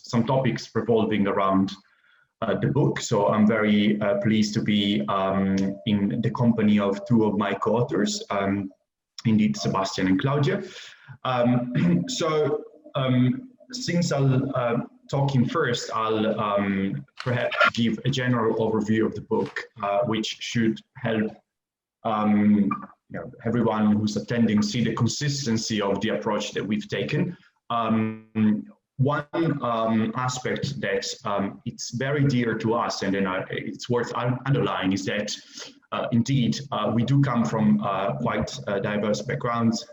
some topics revolving around the book. So I'm very pleased to be in the company of two of my co-authors, indeed Sebastian and Claudia. Since I'll talking first, I'll perhaps give a general overview of the book, which should help everyone who's attending see the consistency of the approach that we've taken. One aspect that it's very dear to us, and then it's worth underlining, is that indeed we do come from quite diverse backgrounds.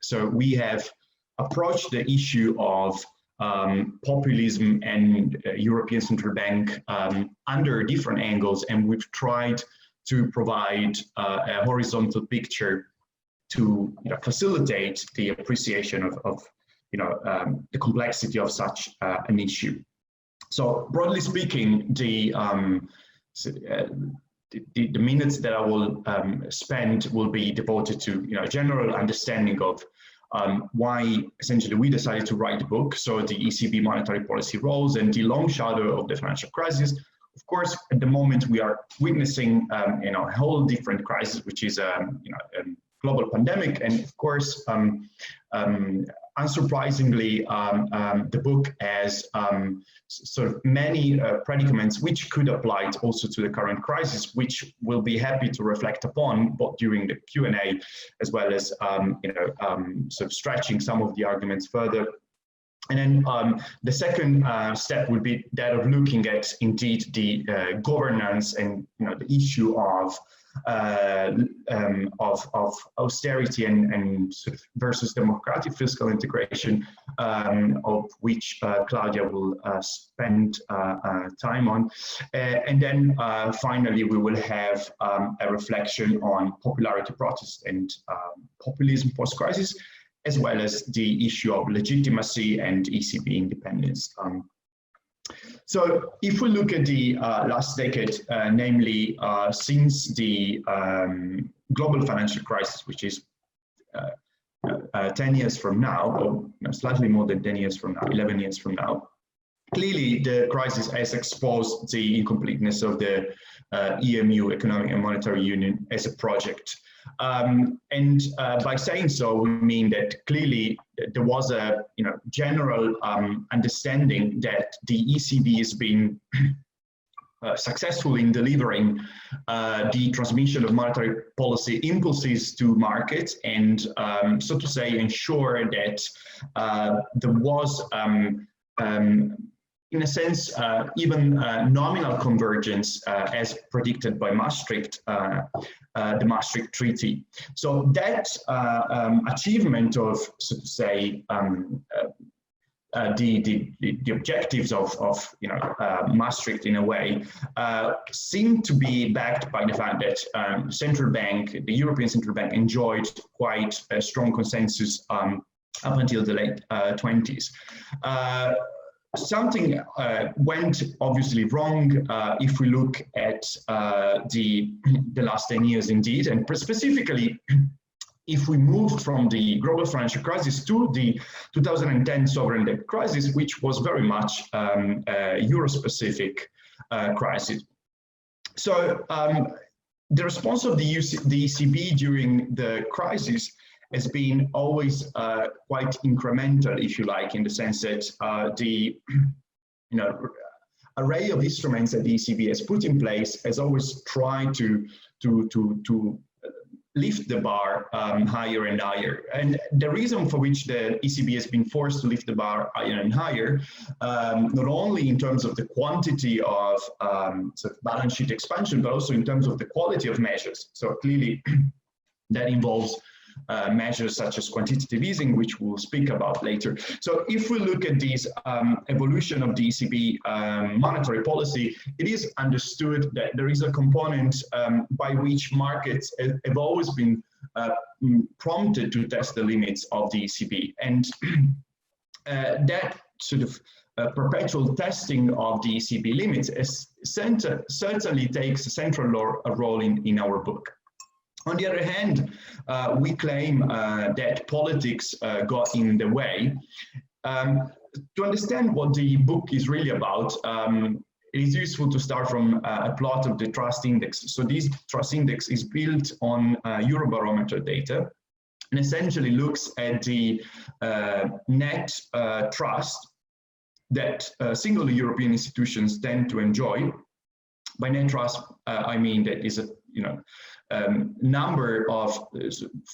So we have approached the issue of populism and European Central Bank under different angles, and we've tried to provide a horizontal picture to facilitate the appreciation of the complexity of such an issue. So broadly speaking, the minutes that I will spend will be devoted to a general understanding of why essentially we decided to write the book. So the ECB monetary policy roles and the long shadow of the financial crisis. Of course, at the moment we are witnessing a whole different crisis, which is a global pandemic, and of course, unsurprisingly, the book has sort of many predicaments which could apply also to the current crisis, which we'll be happy to reflect upon both during the Q&A as well as sort of stretching some of the arguments further. And then the second step would be that of looking at indeed the governance and the issue of austerity and sort of versus democratic fiscal integration, of which Claudia will spend time on. And then finally, we will have a reflection on popularity protests and populism post-crisis, as well as the issue of legitimacy and ECB independence. So if we look at the last decade, namely since the global financial crisis, which is 10 years from now, or slightly more than 10 years from now, 11 years from now, clearly the crisis has exposed the incompleteness of the EMU, Economic and Monetary Union, as a project. And by saying so, we mean that clearly there was a general understanding that the ECB has been successful in delivering the transmission of monetary policy impulses to markets, and so to say ensure that there was in a sense, even nominal convergence as predicted by Maastricht, the Maastricht Treaty. So that achievement of, so to say, the objectives of Maastricht in a way seem to be backed by the fact that the European Central Bank enjoyed quite a strong consensus up until the late 20s. Something went obviously wrong if we look at the last 10 years indeed, and specifically if we moved from the global financial crisis to the 2010 sovereign debt crisis, which was very much a Euro-specific crisis. So the response of the ECB during the crisis has been always quite incremental, if you like, in the sense that the array of instruments that the ECB has put in place has always tried to lift the bar higher and higher. And the reason for which the ECB has been forced to lift the bar higher and higher, not only in terms of the quantity of sort of balance sheet expansion, but also in terms of the quality of measures. So clearly that involves measures such as quantitative easing, which we'll speak about later. So if we look at this evolution of the ECB monetary policy, it is understood that there is a component by which markets have always been prompted to test the limits of the ECB. And that sort of perpetual testing of the ECB limits certainly takes a central role in our book. On the other hand, we claim that politics got in the way. to understand what the book is really about, it is useful to start from a plot of the trust index. So this trust index is built on Eurobarometer data and essentially looks at the net trust that single European institutions tend to enjoy. By net trust, I mean that is a number of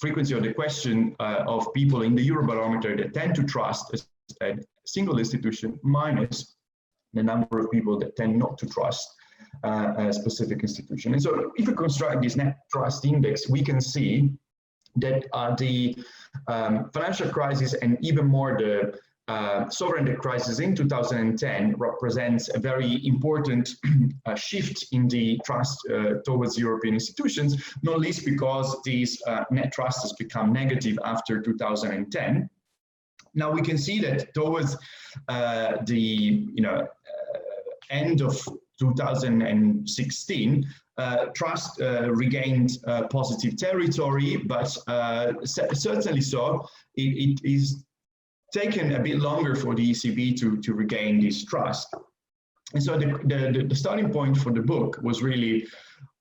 frequency of the question of people in the Eurobarometer that tend to trust a single institution minus the number of people that tend not to trust a specific institution. And so if we construct this net trust index, we can see that the financial crisis and even more the sovereign debt crisis in 2010 represents a very important shift in the trust towards European institutions, not least because these net trust has become negative after 2010. Now we can see that towards the end of 2016, trust regained positive territory, but certainly so, it is taken a bit longer for the ECB to regain this trust. And so the starting point for the book was really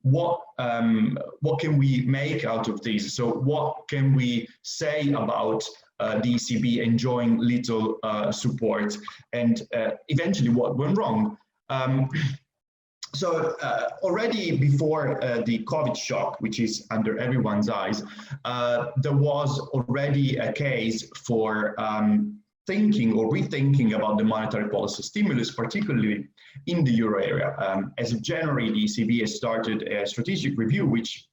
what can we make out of this? So what can we say about the ECB enjoying little support, and eventually what went wrong? So already before the COVID shock, which is under everyone's eyes, there was already a case for thinking or rethinking about the monetary policy stimulus, particularly in the euro area. As of January, the ECB has started a strategic review which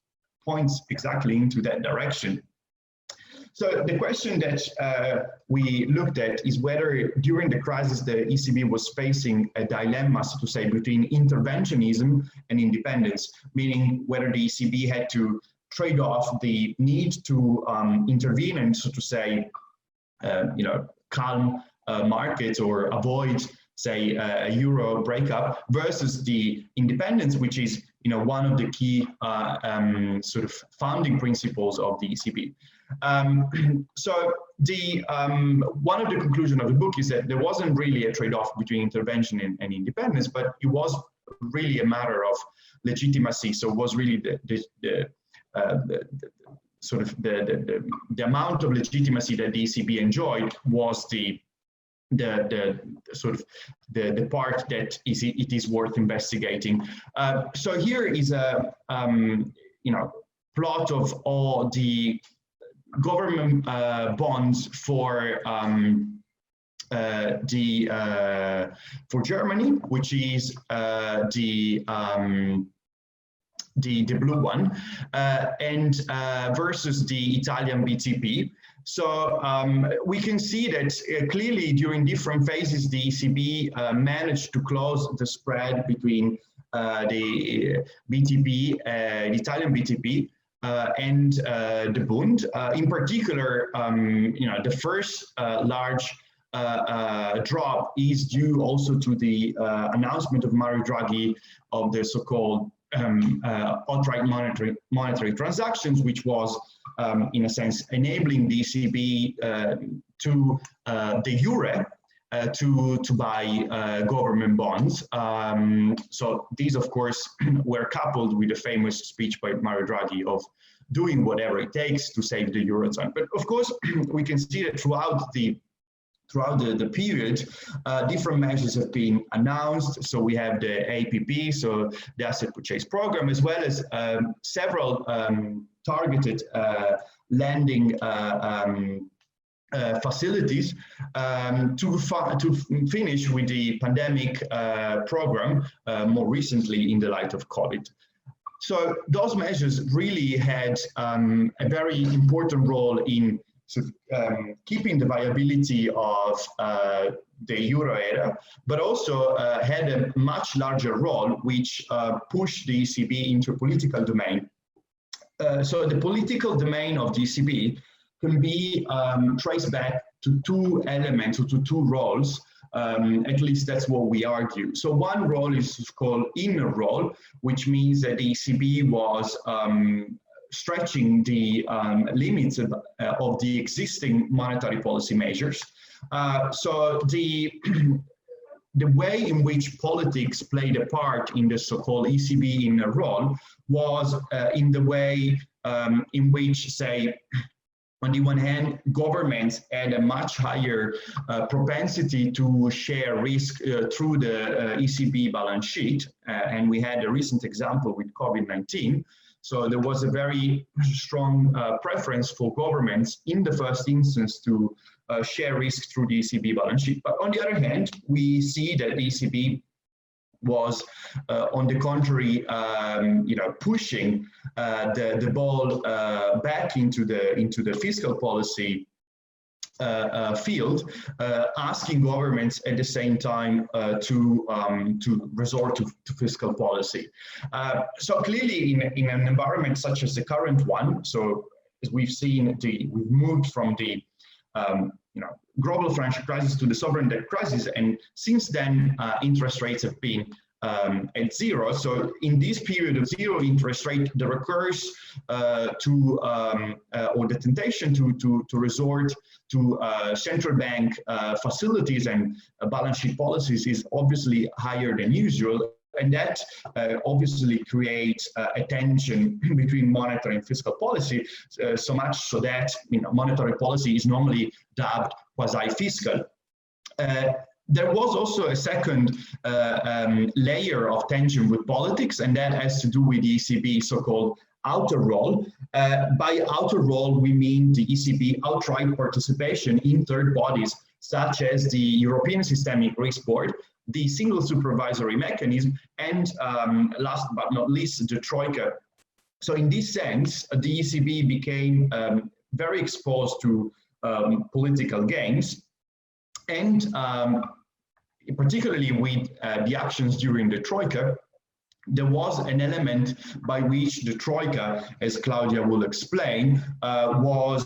points exactly into that direction. So the question that we looked at is whether during the crisis the ECB was facing a dilemma, so to say, between interventionism and independence, meaning whether the ECB had to trade off the need to intervene and, so to say, calm markets or avoid, say, a euro breakup versus the independence, which is one of the key sort of founding principles of the ECB. So the one of the conclusions of the book is that there wasn't really a trade-off between intervention and independence, but it was really a matter of legitimacy. So it was really the amount of legitimacy that the ECB enjoyed was the part that it is worth investigating. So here is a plot of all the government bonds for Germany, which is the blue one, and versus the Italian BTP. So we can see that clearly during different phases, the ECB managed to close the spread between the BTP, the Italian BTP, and the Bund. In particular, the first large drop is due also to the announcement of Mario Draghi of the so-called outright monetary transactions, which was, in a sense, enabling the ECB to de jure to buy government bonds. So these, of course, were coupled with the famous speech by Mario Draghi of doing whatever it takes to save the Eurozone. But of course, we can see that throughout the period, different measures have been announced. So we have the APP, so the asset purchase program, as well as several targeted lending facilities to finish with the pandemic program more recently in the light of COVID. So those measures really had a very important role in keeping the viability of the euro area, but also had a much larger role which pushed the ECB into a political domain. So the political domain of the ECB can be traced back to two elements or to two roles. At least that's what we argue. So one role is called inner role, which means that the ECB was stretching the limits of the existing monetary policy measures. So the way in which politics played a part in the so-called ECB in a role was in the way in which, say, on the one hand, governments had a much higher propensity to share risk through the ECB balance sheet. And we had a recent example with COVID-19. So there was a very strong preference for governments in the first instance to share risk through the ECB balance sheet. But on the other hand, we see that the ECB was, on the contrary, pushing the ball back into the fiscal policy field, asking governments at the same time to resort to fiscal policy. So clearly, in an environment such as the current one, so as we've seen, we've moved from the global financial crisis to the sovereign debt crisis, and since then interest rates have been at zero. So in this period of zero interest rate, the recourse or the temptation to resort to central bank facilities and balance sheet policies is obviously higher than usual. And that obviously creates a tension between monetary and fiscal policy, so much so that monetary policy is normally dubbed quasi-fiscal. There was also a second layer of tension with politics, and that has to do with the ECB so-called outer role. By outer role, we mean the ECB outright participation in third bodies, such as the European Systemic Risk Board, the single supervisory mechanism, and last but not least, the Troika. So in this sense, the ECB became very exposed to political gains, and particularly with the actions during the Troika, there was an element by which the Troika, as Claudia will explain, was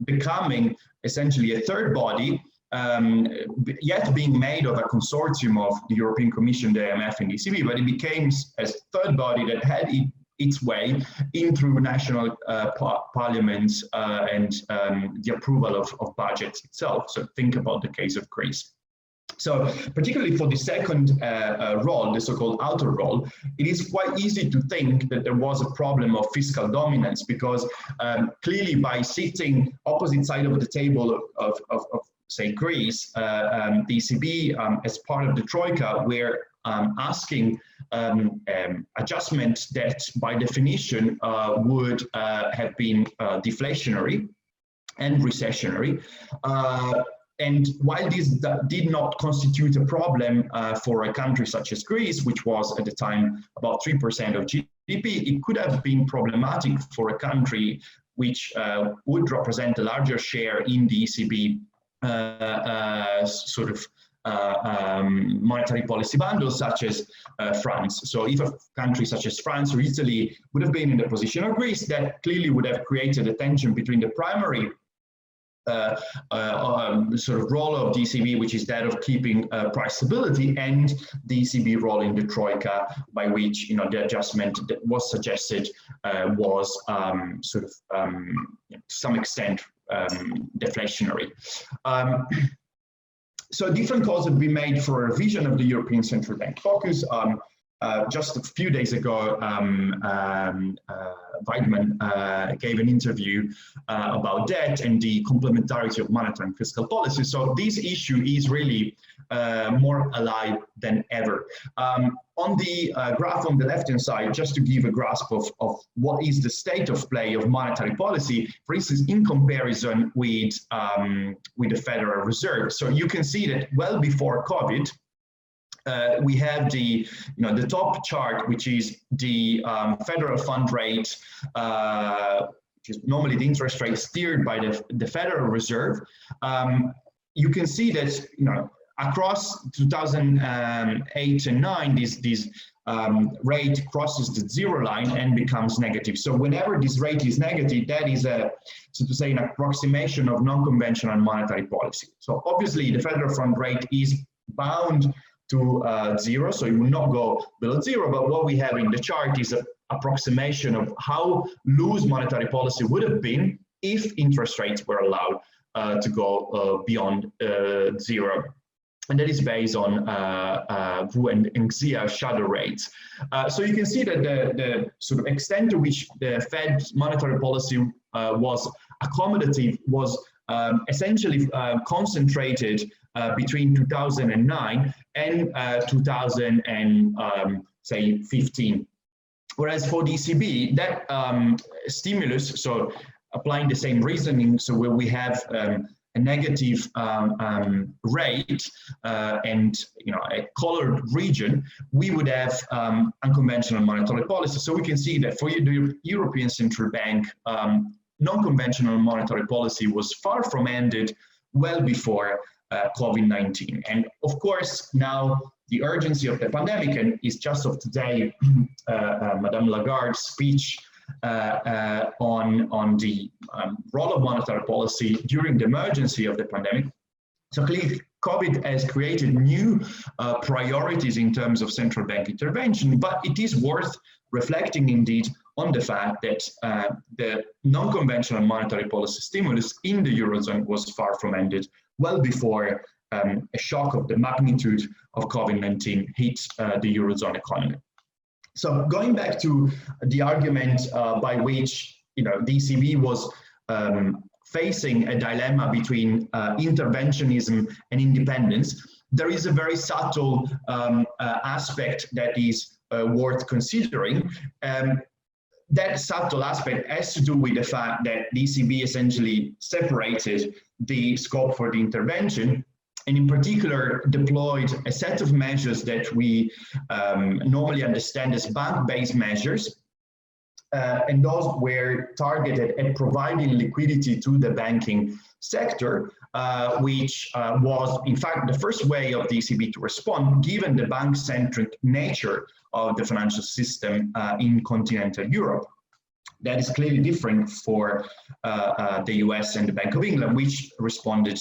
becoming essentially a third body, yet being made of a consortium of the European Commission, the IMF, and the ECB, but it became a third body that had its way in through national parliaments and the approval of budgets itself. So think about the case of Greece. So particularly for the second role, the so-called outer role, it is quite easy to think that there was a problem of fiscal dominance, because clearly by sitting opposite side of the table of say, Greece, the ECB, as part of the Troika, were asking adjustments that by definition would have been deflationary and recessionary. And while this did not constitute a problem for a country such as Greece, which was at the time about 3% of GDP, it could have been problematic for a country which would represent a larger share in the ECB monetary policy bundle, such as France. So if a country such as France or Italy would have been in the position of Greece, that clearly would have created a tension between the primary sort of role of the ECB, which is that of keeping price stability, and the ECB role in the Troika, by which the adjustment that was suggested was to some extent deflationary. So different calls have been made for a revision of the European Central Bank focus. Just a few days ago, Weidmann gave an interview about debt and the complementarity of monetary and fiscal policy. So this issue is really more alive than ever. On the graph on the left-hand side, just to give a grasp of what is the state of play of monetary policy, for instance, in comparison with the Federal Reserve. So you can see that well before COVID, we have the top chart, which is the federal fund rate, which is normally the interest rate steered by the Federal Reserve. You can see that across 2008 and 9, this rate crosses the zero line and becomes negative. So whenever this rate is negative, that is so to say, an approximation of non-conventional monetary policy. So obviously, the federal fund rate is bound to zero, so it will not go below zero, but what we have in the chart is an approximation of how loose monetary policy would have been if interest rates were allowed to go beyond 0. And that is based on Wu and Xia shadow rates. So you can see that the sort of extent to which the Fed's monetary policy was accommodative was essentially concentrated between 2009 and 2015. Whereas for the ECB, that stimulus, so applying the same reasoning, so where we have a negative rate and a colored region, we would have unconventional monetary policy. So we can see that for the European Central Bank, non-conventional monetary policy was far from ended well before COVID-19. And of course, now the urgency of the pandemic, and is just of today, Madame Lagarde's speech on the role of monetary policy during the emergency of the pandemic. So clearly, COVID has created new priorities in terms of central bank intervention, but it is worth reflecting indeed on the fact that the non-conventional monetary policy stimulus in the Eurozone was far from ended well before a shock of the magnitude of COVID-19 hit the Eurozone economy. So going back to the argument by which the ECB was facing a dilemma between interventionism and independence, there is a very subtle aspect that is worth considering. That subtle aspect has to do with the fact that the ECB essentially separated the scope for the intervention, and in particular deployed a set of measures that we normally understand as bank-based measures, and those were targeted at providing liquidity to the banking sector, which was in fact the first way of the ECB to respond, given the bank-centric nature of the financial system in continental Europe. That is clearly different for the US and the Bank of England, which responded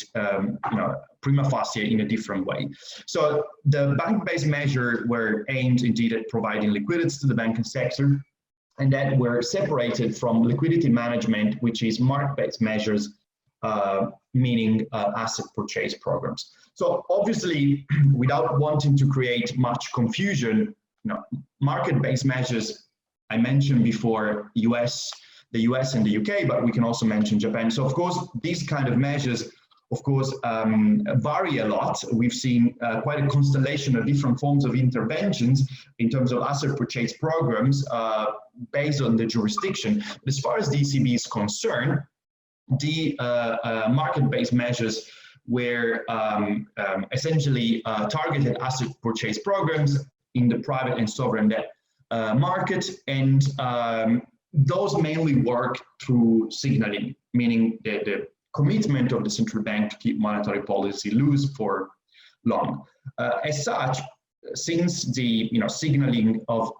prima facie in a different way. So the bank-based measures were aimed indeed at providing liquidity to the banking sector, and that were separated from liquidity management, which is market-based measures, meaning asset purchase programs. So obviously, without wanting to create much confusion, market-based measures, I mentioned before the US and the UK, but we can also mention Japan. So of course, these kind of measures, of course, vary a lot. We've seen quite a constellation of different forms of interventions in terms of asset purchase programs based on the jurisdiction. But as far as the ECB is concerned, the market-based measures were essentially targeted asset purchase programs in the private and sovereign debt market, and those mainly work through signaling, meaning the commitment of the central bank to keep monetary policy loose for long. As such, since the signaling of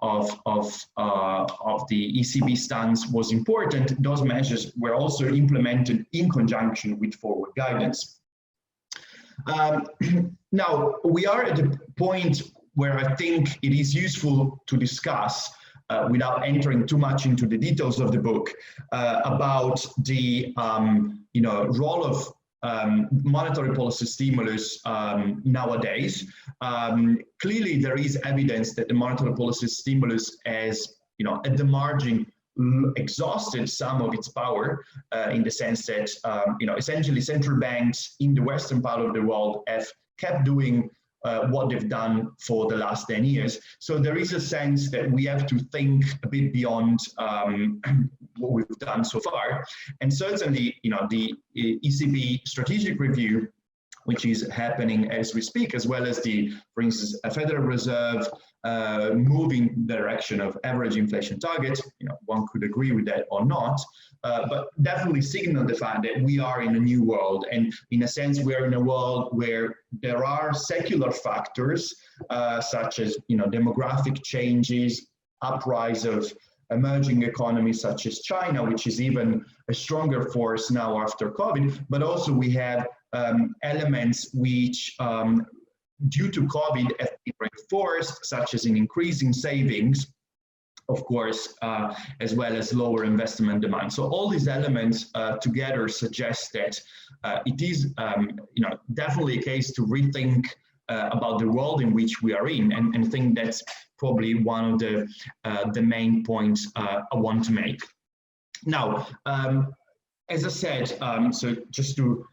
the ECB stance was important, those measures were also implemented in conjunction with forward guidance. Now, we are at a point where I think it is useful to discuss, without entering too much into the details of the book, about the role of monetary policy stimulus nowadays. Clearly, there is evidence that the monetary policy stimulus has, at the margin, exhausted some of its power, in the sense that, essentially central banks in the Western part of the world have kept doing what they've done for the last 10 years. So there is a sense that we have to think a bit beyond what we've done so far. And certainly, the ECB strategic review, which is happening as we speak, as well as the, for instance, a Federal Reserve moving the direction of average inflation target. One could agree with that or not, but definitely signal the fact that we are in a new world, and in a sense, we are in a world where there are secular factors such as demographic changes, uprise of emerging economies such as China, which is even a stronger force now after COVID, but also we have elements which due to COVID have been reinforced, such as an increasing savings of course, as well as lower investment demand. So all these elements together suggest that it is, definitely a case to rethink about the world in which we are in, and think that's probably one of the main points I want to make. Now, as I said, so just to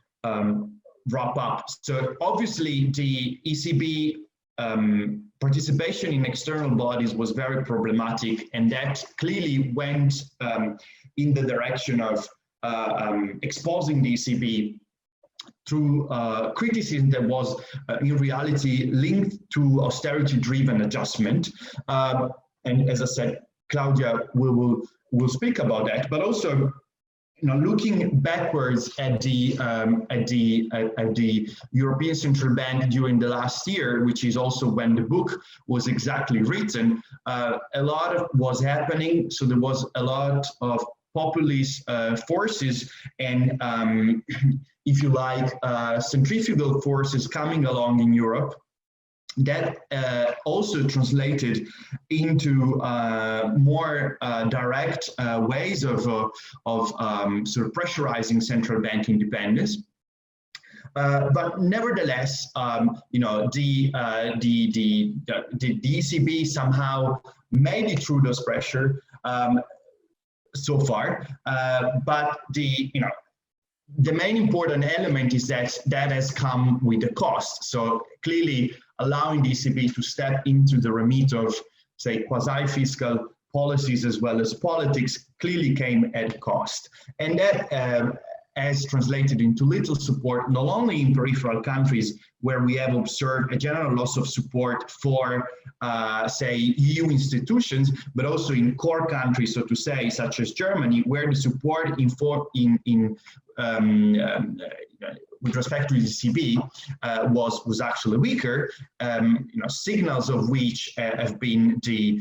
wrap up, so obviously the ECB participation in external bodies was very problematic, and that clearly went in the direction of exposing the ECB through criticism that was in reality linked to austerity-driven adjustment. And as I said, Claudia will speak about that, but also, looking backwards at the European Central Bank during the last year, which is also when the book was exactly written, a lot was happening. So there was a lot of populist forces and, if you like, centrifugal forces coming along in Europe. That also translated into more direct ways of sort of pressurizing central bank independence. But nevertheless, the ECB somehow made it through those pressure so far. But the main important element is that has come with a cost. So clearly, allowing the ECB to step into the remit of, say, quasi-fiscal policies as well as politics clearly came at cost. And that has translated into little support, not only in peripheral countries where we have observed a general loss of support for, say, EU institutions, but also in core countries, so to say, such as Germany, where the support with respect to the ECB was actually weaker. Signals of which have been the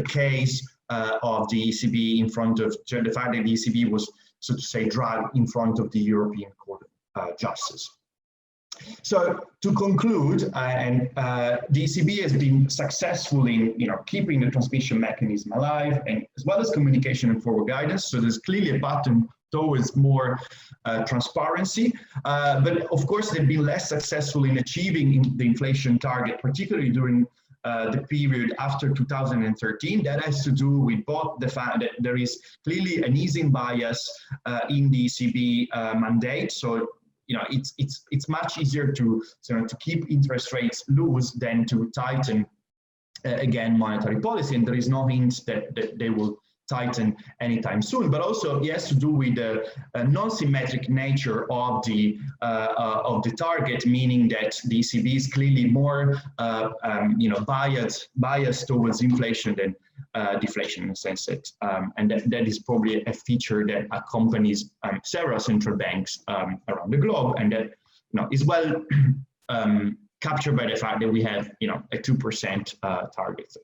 case of the ECB in front of the fact that the ECB was, so to say, dragged in front of the European Court of Justice. So to conclude, the ECB has been successful in keeping the transmission mechanism alive, and as well as communication and forward guidance. So there's clearly a pattern towards more transparency, but of course they've been less successful in achieving the inflation target, particularly during the period after 2013. That has to do with both the fact that there is clearly an easing bias in the ECB mandate. So it's much easier to keep interest rates loose than to tighten again monetary policy, and there is no hint that they will tighten anytime soon. But also it has to do with the non-symmetric nature of the target, meaning that the ECB is clearly more biased towards inflation than deflation, in a sense that, and that is probably a feature that accompanies several central banks around the globe, and that is well captured by the fact that we have a 2% target.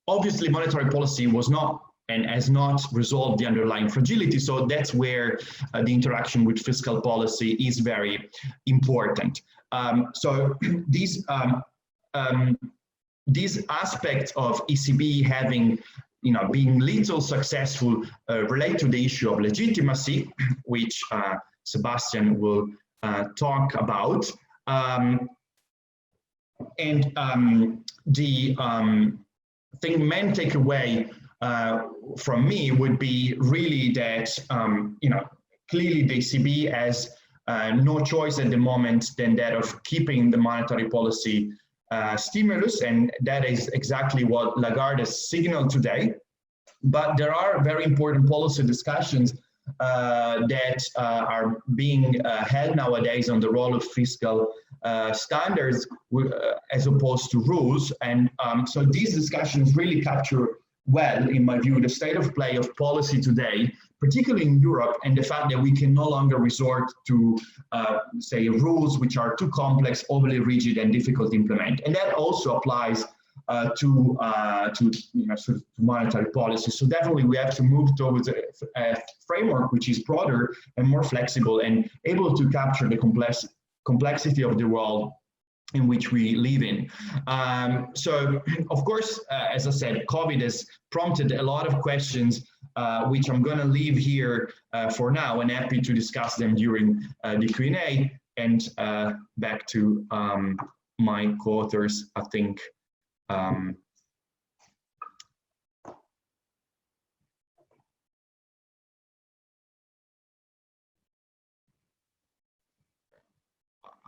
Obviously, monetary policy was not and has not resolved the underlying fragility. So that's where the interaction with fiscal policy is very important. So these aspects of ECB having, being little successful relate to the issue of legitimacy, which Sebastian will talk about. The main takeaway from me would be really that, clearly the ECB has no choice at the moment than that of keeping the monetary policy stimulus, and that is exactly what Lagarde has signaled today. But there are very important policy discussions that are being held nowadays on the role of fiscal standards as opposed to rules. And so these discussions really capture well, in my view, the state of play of policy today, particularly in Europe, and the fact that we can no longer resort to, say, rules which are too complex, overly rigid, and difficult to implement. And that also applies to monetary policy. So definitely we have to move towards a framework which is broader and more flexible and able to capture the complexity of the world in which we live in. So, of course, as I said, COVID has prompted a lot of questions, which I'm going to leave here for now, and happy to discuss them during the Q&A. And back to my co-authors, I think.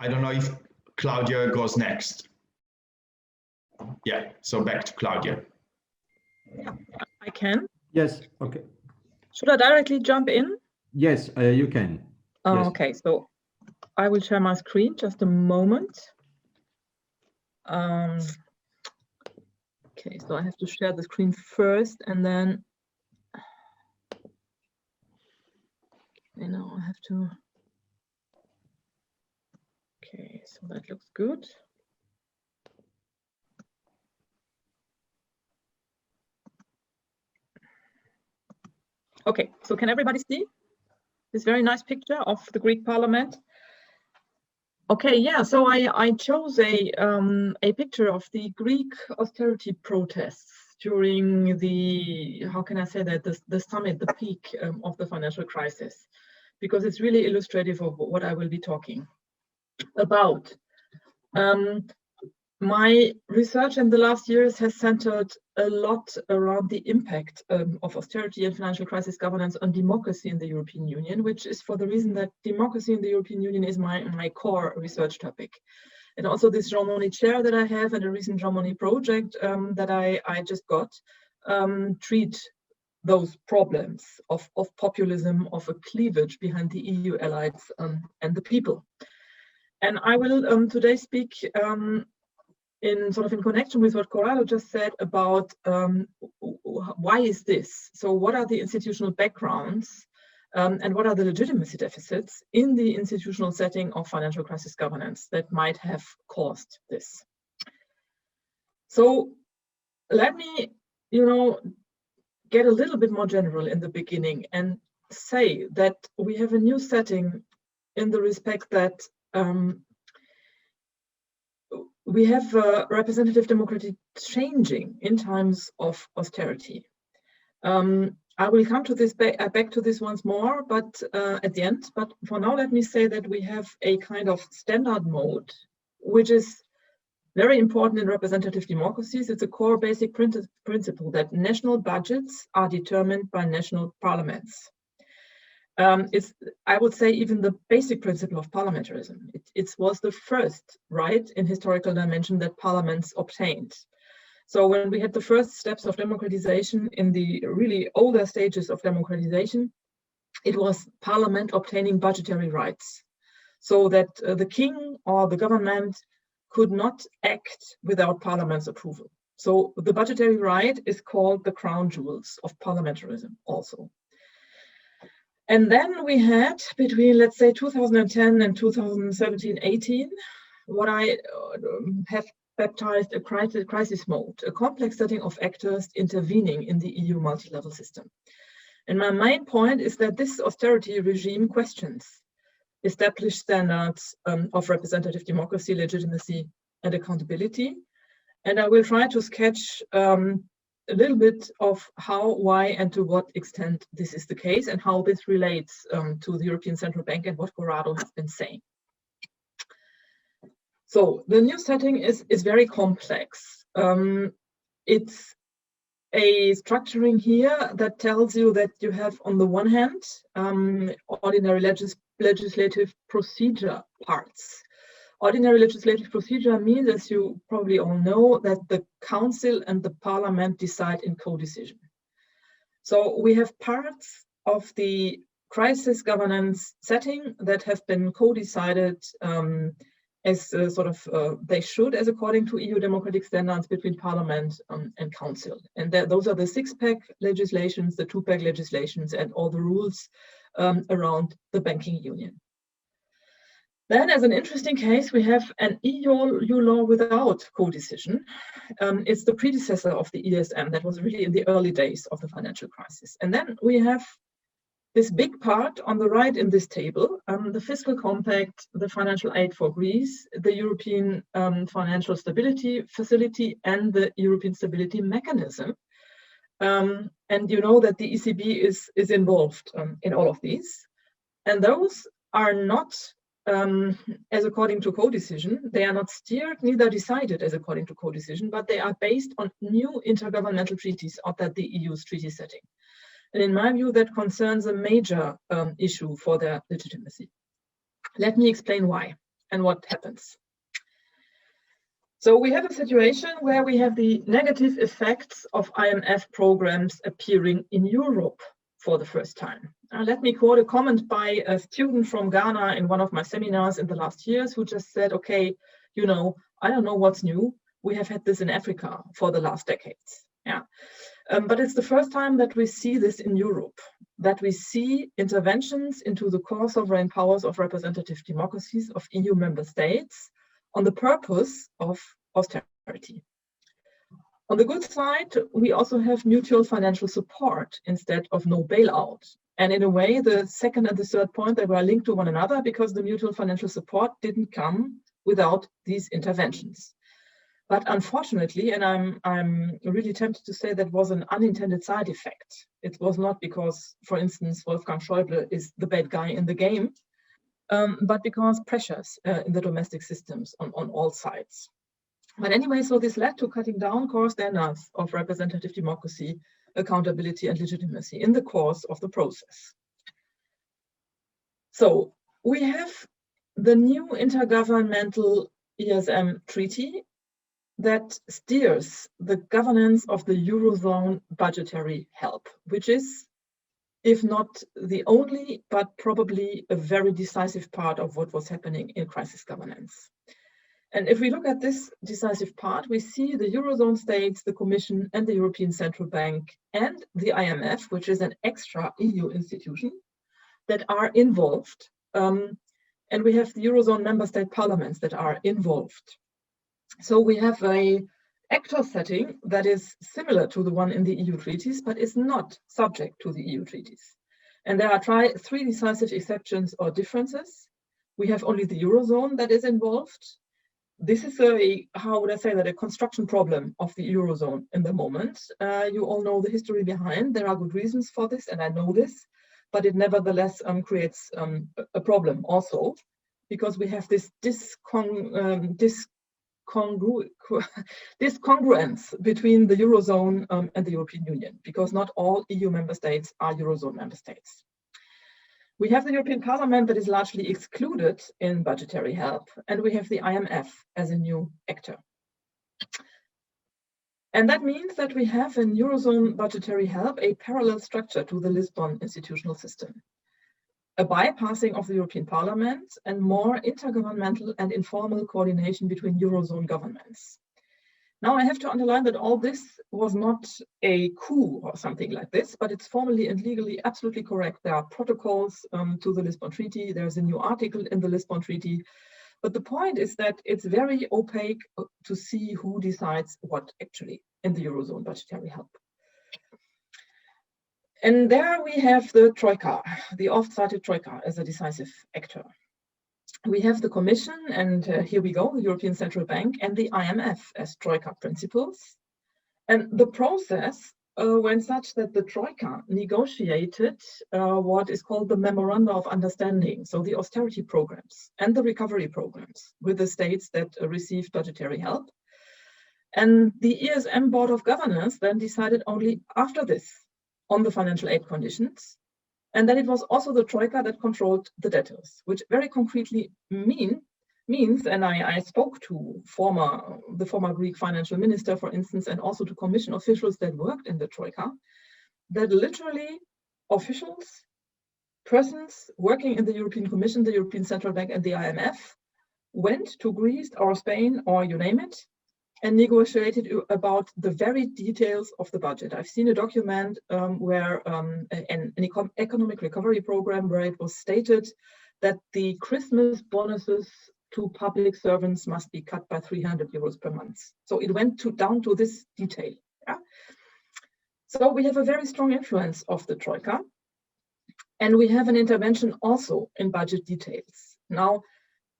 I don't know if Claudia goes next. Yeah, so back to Claudia. I can. Yes, okay. Should I directly jump in? Yes, you can. Yes. Okay, so I will share my screen, just a moment. Okay, so I have to share the screen first, and then I have to. Okay, so that looks good. Okay, so can everybody see this very nice picture of the Greek Parliament? Okay, yeah, so I chose a picture of the Greek austerity protests during the, how can I say that, the summit, the peak of the financial crisis, because it's really illustrative of what I will be talking about. My research in the last years has centered a lot around the impact of austerity and financial crisis governance on democracy in the European Union, which is for the reason that democracy in the European Union is my core research topic. And also this Jean Monnet chair that I have and a recent Jean Monnet project that I just got treat those problems of populism, of a cleavage behind the EU allies and the people. And I will today speak in connection with what Corrado just said about why is this? So what are the institutional backgrounds and what are the legitimacy deficits in the institutional setting of financial crisis governance that might have caused this? So let me, get a little bit more general in the beginning and say that we have a new setting in the respect that we have representative democracy changing in times of austerity. I will come to this back to this once more, but at the end. But for now, let me say that we have a kind of standard mode, which is very important in representative democracies. It's a core basic principle that national budgets are determined by national parliaments. It's, I would say, even the basic principle of parliamentarism. It was the first right in historical dimension that parliaments obtained. So when we had the first steps of democratization in the really older stages of democratization, it was parliament obtaining budgetary rights, so that the king or the government could not act without parliament's approval. So the budgetary right is called the crown jewels of parliamentarism also. And then we had between, let's say, 2010 and 2017-18, what I have baptized a crisis mode, a complex setting of actors intervening in the EU multi-level system. And my main point is that this austerity regime questions established standards of representative democracy, legitimacy, and accountability. And I will try to sketch a little bit of how, why, and to what extent this is the case, and how this relates to the European Central Bank and what Corrado has been saying. So the new setting is very complex. It's a structuring here that tells you that you have, on the one hand, ordinary legislative procedure parts. Ordinary legislative procedure means, as you probably all know, that the Council and the Parliament decide in co-decision. So we have parts of the crisis governance setting that have been co-decided as they should, as according to EU democratic standards, between Parliament and Council. And those are the six-pack legislations, the two-pack legislations, and all the rules around the banking union. Then, as an interesting case, we have an EU law without co-decision. It's the predecessor of the ESM that was really in the early days of the financial crisis. And then we have This big part on the right in this table, the fiscal compact, the financial aid for Greece, the European financial stability facility, and the European stability mechanism. And you know that the ECB is involved in all of these. And those are not as according to co-decision. They are not steered, neither decided as according to co-decision, but they are based on new intergovernmental treaties of that the EU's treaty setting. And in my view, that concerns a major issue for their legitimacy. Let me explain why and what happens. So we have a situation where we have the negative effects of IMF programs appearing in Europe for the first time. Let me quote a comment by a student from Ghana in one of my seminars in the last years who just said, okay, you know, I don't know what's new. We have had this in Africa for the last decades. Yeah. But it's the first time that we see this in Europe, that we see interventions into the core sovereign powers of representative democracies of EU member states on the purpose of austerity. On the good side, we also have mutual financial support instead of no bailout. And in a way, the second and the third point, they were linked to one another because the mutual financial support didn't come without these interventions. But unfortunately, and I'm really tempted to say that was an unintended side effect. It was not because, for instance, Wolfgang Schäuble is the bad guy in the game, but because pressures in the domestic systems on all sides. But anyway, so this led to cutting down core standards of representative democracy, accountability, and legitimacy in the course of the process. So we have the new intergovernmental ESM treaty that steers the governance of the Eurozone budgetary help, which is, if not the only, but probably a very decisive part of what was happening in crisis governance. And if we look at this decisive part, we see the Eurozone states, the Commission, and the European Central Bank, and the IMF, which is an extra EU institution, that are involved. And we have the Eurozone member state parliaments that are involved. So we have an actor setting that is similar to the one in the EU treaties, but is not subject to the EU treaties. And there are three decisive exceptions or differences. We have only the Eurozone that is involved. This is a construction problem of the Eurozone in the moment. You all know the history behind. There are good reasons for this, and I know this, but it nevertheless creates a problem also, because we have this discongruence between the Eurozone and the European Union, because not all EU member states are Eurozone member states. We have the European Parliament that is largely excluded in budgetary help, and we have the IMF as a new actor. And that means that we have in Eurozone budgetary help a parallel structure to the Lisbon institutional system, a bypassing of the European Parliament and more intergovernmental and informal coordination between Eurozone governments. Now I have to underline that all this was not a coup or something like this, but it's formally and legally absolutely correct. There are protocols to the Lisbon Treaty. There's a new article in the Lisbon Treaty. But the point is that it's very opaque to see who decides what actually in the Eurozone budgetary help. And there we have the Troika, the oft-cited Troika as a decisive actor. We have the Commission, and here we go, the European Central Bank, and the IMF as Troika principals. And the process went such that the Troika negotiated what is called the Memoranda of Understanding, so the austerity programs and the recovery programs with the states that received budgetary help. And the ESM Board of Governors then decided only after this on the financial aid conditions. And then it was also the Troika that controlled the debtors, which very concretely means, and I spoke to the former Greek financial minister, for instance, and also to Commission officials that worked in the Troika, that literally officials, persons working in the European Commission, the European Central Bank, and the IMF went to Greece or Spain or you name it, and negotiated about the very details of the budget. I've seen a document where an economic recovery program where it was stated that the Christmas bonuses to public servants must be cut by 300 euros per month. So it went down to this detail. Yeah? So we have a very strong influence of the Troika. And we have an intervention also in budget details. Now,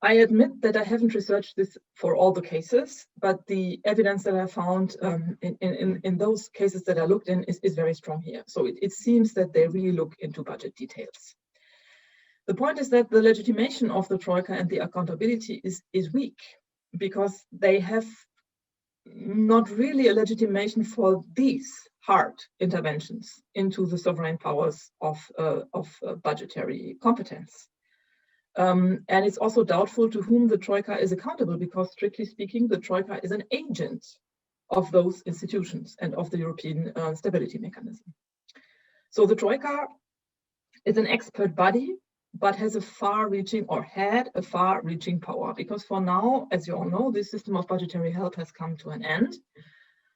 I admit that I haven't researched this for all the cases, but the evidence that I found in those cases that I looked in is very strong here. So it seems that they really look into budget details. The point is that the legitimation of the Troika and the accountability is weak, because they have not really a legitimation for these hard interventions into the sovereign powers of budgetary competence. And it's also doubtful to whom the Troika is accountable, because strictly speaking, the Troika is an agent of those institutions and of the European stability mechanism. So the Troika is an expert body, but has a far-reaching, or had a far-reaching power, because for now, as you all know, this system of budgetary help has come to an end.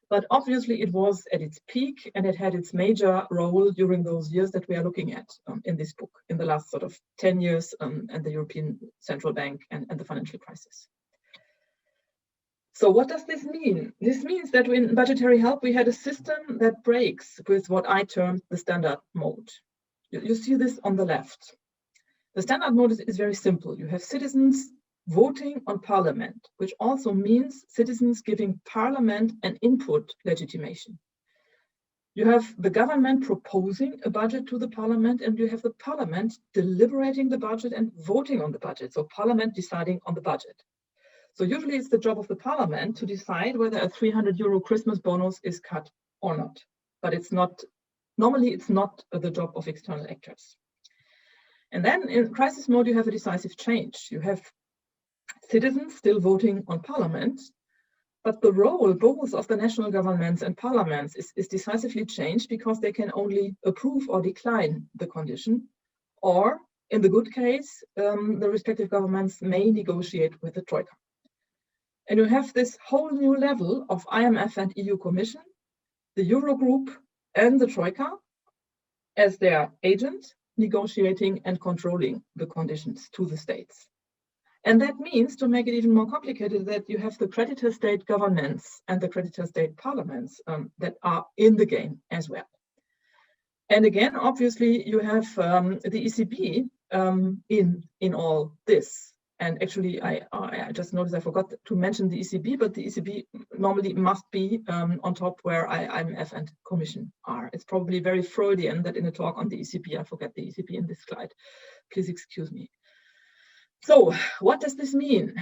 But obviously it was at its peak, and it had its major role during those years that we are looking at in this book, in the last sort of 10 years, and the European Central Bank and the financial crisis. So what does this mean? This means that in budgetary help, we had a system that breaks with what I termed the standard mode. You see this on the left. The standard mode is very simple. You have citizens voting on parliament, which also means citizens giving parliament an input legitimation. You have the government proposing a budget to the parliament, and you have the parliament deliberating the budget and voting on the budget. So parliament deciding on the budget. So usually it's the job of the parliament to decide whether a 300 euro Christmas bonus is cut or not. But it's not, normally it's not the job of external actors. And then in crisis mode, you have a decisive change. You have citizens still voting on parliament, but the role both of the national governments and parliaments is decisively changed, because they can only approve or decline the condition, or in the good case, the respective governments may negotiate with the Troika. And you have this whole new level of IMF and EU Commission, the Eurogroup and the Troika as their agent, negotiating and controlling the conditions to the states. And that means, to make it even more complicated, that you have the creditor state governments and the creditor state parliaments that are in the game as well. And again, obviously, you have the ECB in all this. And actually, I just noticed I forgot to mention the ECB, but the ECB normally must be on top where IMF and Commission are. It's probably very Freudian that in a talk on the ECB, I forget the ECB in this slide. Please excuse me. So what does this mean?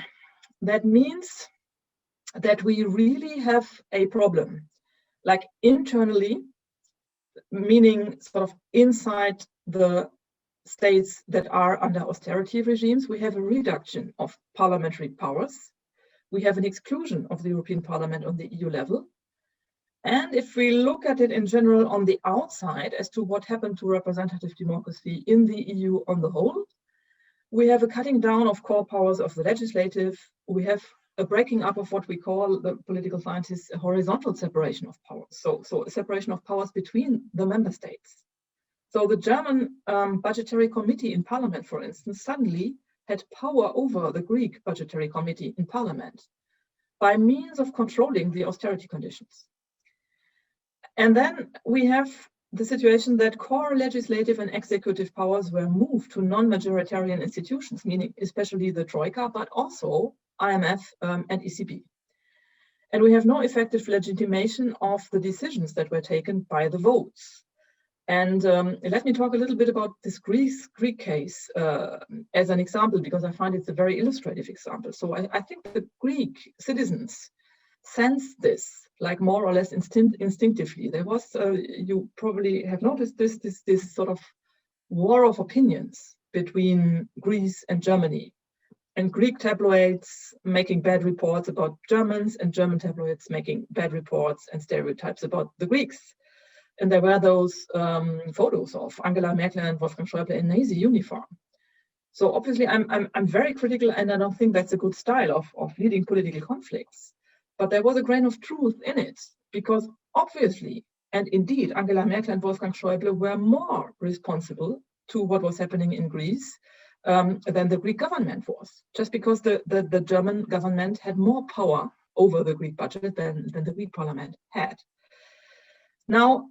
That means that we really have a problem, like internally, meaning sort of inside the states that are under austerity regimes, we have a reduction of parliamentary powers. We have an exclusion of the European Parliament on the EU level. And if we look at it in general on the outside as to what happened to representative democracy in the EU on the whole, we have a cutting down of core powers of the legislative. We have a breaking up of what we call, the political scientists, a horizontal separation of powers. So a separation of powers between the member states. So the German budgetary committee in parliament, for instance, suddenly had power over the Greek budgetary committee in parliament by means of controlling the austerity conditions. And then we have the situation that core legislative and executive powers were moved to non-majoritarian institutions, meaning especially the Troika, but also IMF and ECB. And we have no effective legitimation of the decisions that were taken by the votes. And let me talk a little bit about this Greek case as an example, because I find it's a very illustrative example. So I think the Greek citizens sensed this, like more or less instinctively. There was, you probably have noticed this sort of war of opinions between Greece and Germany, and Greek tabloids making bad reports about Germans, and German tabloids making bad reports and stereotypes about the Greeks. And there were those photos of Angela Merkel and Wolfgang Schäuble in Nazi uniform. So obviously I'm very critical, and I don't think that's a good style of leading political conflicts. But there was a grain of truth in it, because obviously, and indeed, Angela Merkel and Wolfgang Schäuble were more responsible to what was happening in Greece than the Greek government was, just because the German government had more power over the Greek budget than the Greek parliament had. Now,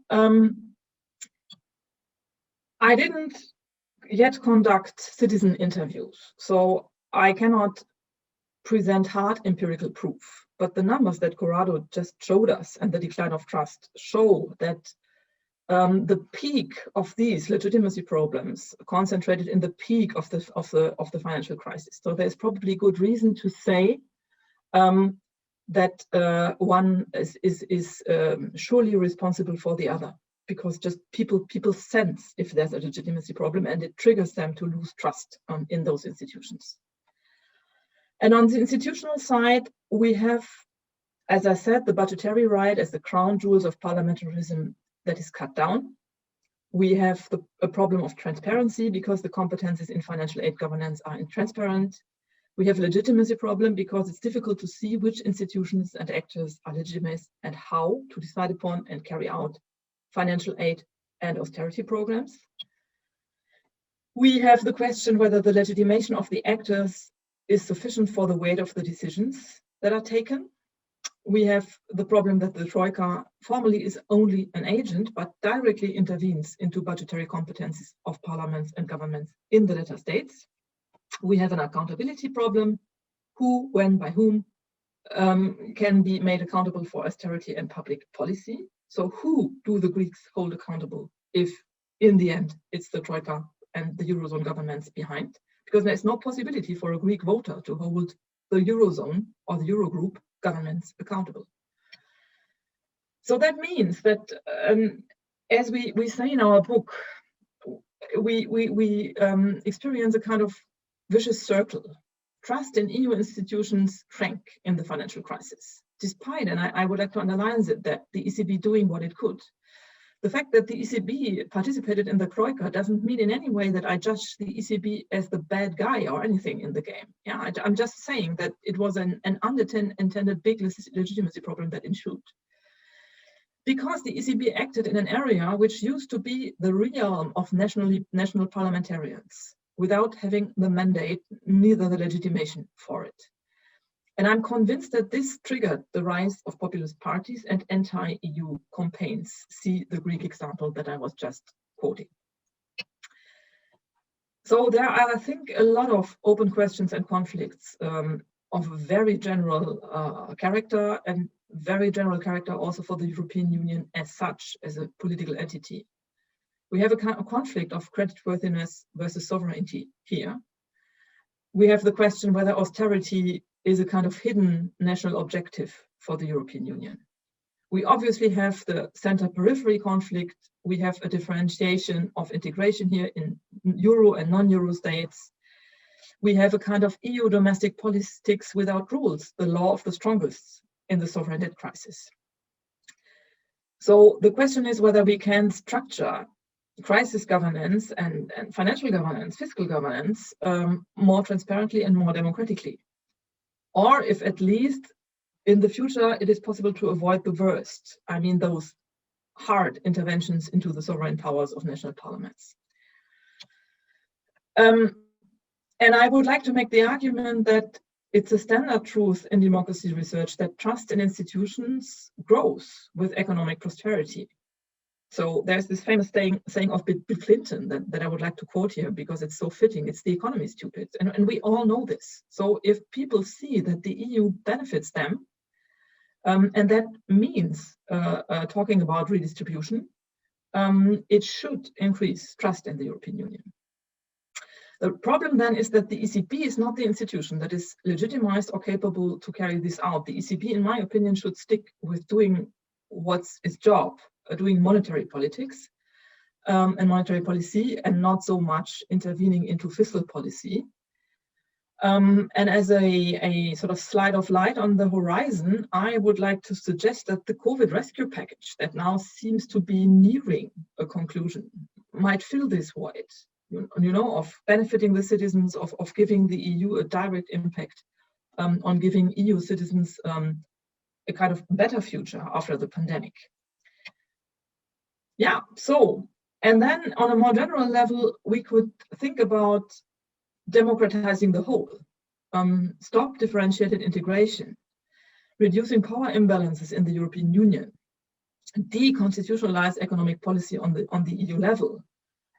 I didn't yet conduct citizen interviews, so I cannot present hard empirical proof. But the numbers that Corrado just showed us and the decline of trust show that the peak of these legitimacy problems concentrated in the peak of the financial crisis. So there's probably good reason to say that one is surely responsible for the other, because just people sense if there's a legitimacy problem, and it triggers them to lose trust in those institutions. And on the institutional side, we have, as I said, the budgetary right as the crown jewels of parliamentarism that is cut down. We have a problem of transparency because the competences in financial aid governance are intransparent. We have a legitimacy problem because it's difficult to see which institutions and actors are legitimate and how to decide upon and carry out financial aid and austerity programs. We have the question whether the legitimation of the actors is sufficient for the weight of the decisions that are taken. We have the problem that the Troika formally is only an agent, but directly intervenes into budgetary competencies of parliaments and governments in the latter states. We have an accountability problem. Who, when, by whom can be made accountable for austerity and public policy? So who do the Greeks hold accountable if in the end it's the Troika and the Eurozone governments behind? Because there's no possibility for a Greek voter to hold the Eurozone or the Eurogroup governments accountable. So that means that, as we say in our book, we experience a kind of vicious circle. Trust in EU institutions shrank in the financial crisis, despite, and I would like to underline it, that the ECB doing what it could. The fact that the ECB participated in the Troika doesn't mean in any way that I judge the ECB as the bad guy or anything in the game. Yeah, I'm just saying that it was an unintended big legitimacy problem that ensued. Because the ECB acted in an area which used to be the realm of national parliamentarians, without having the mandate, neither the legitimation for it. And I'm convinced that this triggered the rise of populist parties and anti-EU campaigns. See the Greek example that I was just quoting. So there are, I think, a lot of open questions and conflicts of very general character, and very general character also for the European Union as such, as a political entity. We have a kind of conflict of creditworthiness versus sovereignty here. We have the question whether austerity is a kind of hidden national objective for the European Union. We obviously have the center-periphery conflict. We have a differentiation of integration here in Euro and non-Euro states. We have a kind of EU domestic politics without rules, the law of the strongest in the sovereign debt crisis. So the question is whether we can structure crisis governance and financial governance, fiscal governance, more transparently and more democratically. Or if at least in the future it is possible to avoid the worst. I mean, those hard interventions into the sovereign powers of national parliaments. And I would like to make the argument that it's a standard truth in democracy research that trust in institutions grows with economic prosperity. So there's this famous saying of Bill Clinton that I would like to quote here because it's so fitting. It's the economy stupid, and we all know this. So if people see that the EU benefits them, and that means talking about redistribution, it should increase trust in the European Union. The problem then is that the ECB is not the institution that is legitimized or capable to carry this out. The ECB, in my opinion, should stick with doing what's its job, doing monetary politics and monetary policy, and not so much intervening into fiscal policy. And as a sort of slide of light on the horizon, I would like to suggest that the COVID rescue package that now seems to be nearing a conclusion might fill this void, of benefiting the citizens, of giving the EU a direct impact on giving EU citizens a kind of better future after the pandemic. Yeah, so, and then on a more general level, we could think about democratizing the whole, stop differentiated integration, reducing power imbalances in the European Union, deconstitutionalize economic policy on the EU level,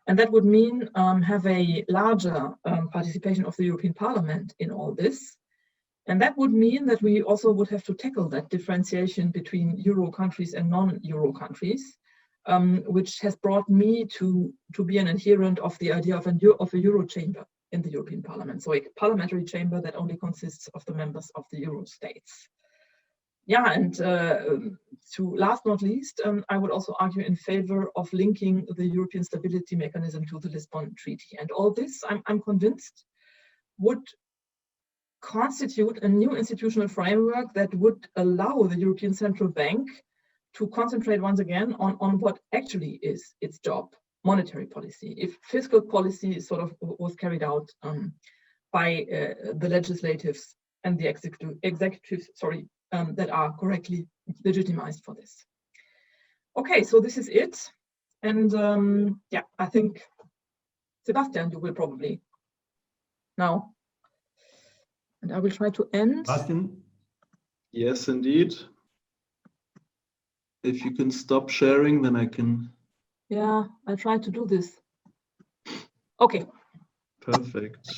And that would mean have a larger participation of the European Parliament in all this. And that would mean that we also would have to tackle that differentiation between Euro countries and non-Euro countries, which has brought me to be an adherent of the idea of a Euro chamber in the European Parliament. So a parliamentary chamber that only consists of the members of the Euro states. Yeah, and to last not least, I would also argue in favor of linking the European Stability Mechanism to the Lisbon Treaty. And all this, I'm convinced, would constitute a new institutional framework that would allow the European Central Bank to concentrate once again on what actually is its job, monetary policy. If fiscal policy sort of was carried out by the legislatives and the executives, that are correctly legitimized for this. Okay, so this is it. And yeah, I think, Sebastian, you will probably now. And I will try to end. Sebastian? Yes, indeed. If you can stop sharing, then I can. Yeah, I try to do this. Okay. Perfect.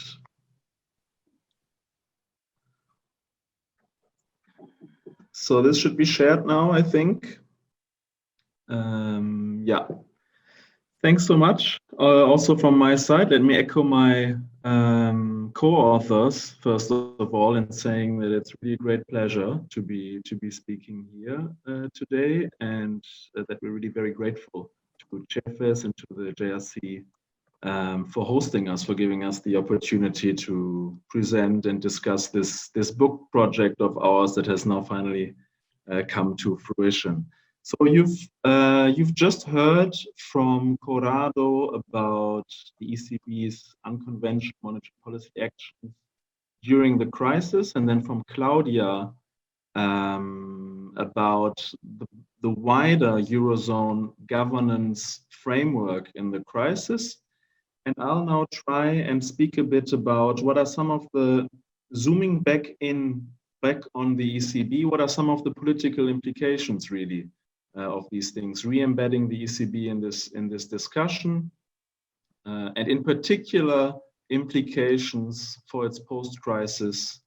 So this should be shared now, I think. Yeah. Thanks so much. Also from my side, let me echo my co-authors, first of all, in saying that it's really a great pleasure to be speaking here today, and that we're really very grateful to CefES and to the JRC for hosting us, for giving us the opportunity to present and discuss this book project of ours that has now finally come to fruition. So you've just heard from Corrado about the ECB's unconventional monetary policy actions during the crisis, and then from Claudia about the wider Eurozone governance framework in the crisis. And I'll now try and speak a bit about what are some of the, zooming back on the ECB, what are some of the political implications really of these things, re-embedding the ECB in this discussion, and in particular implications for its post-crisis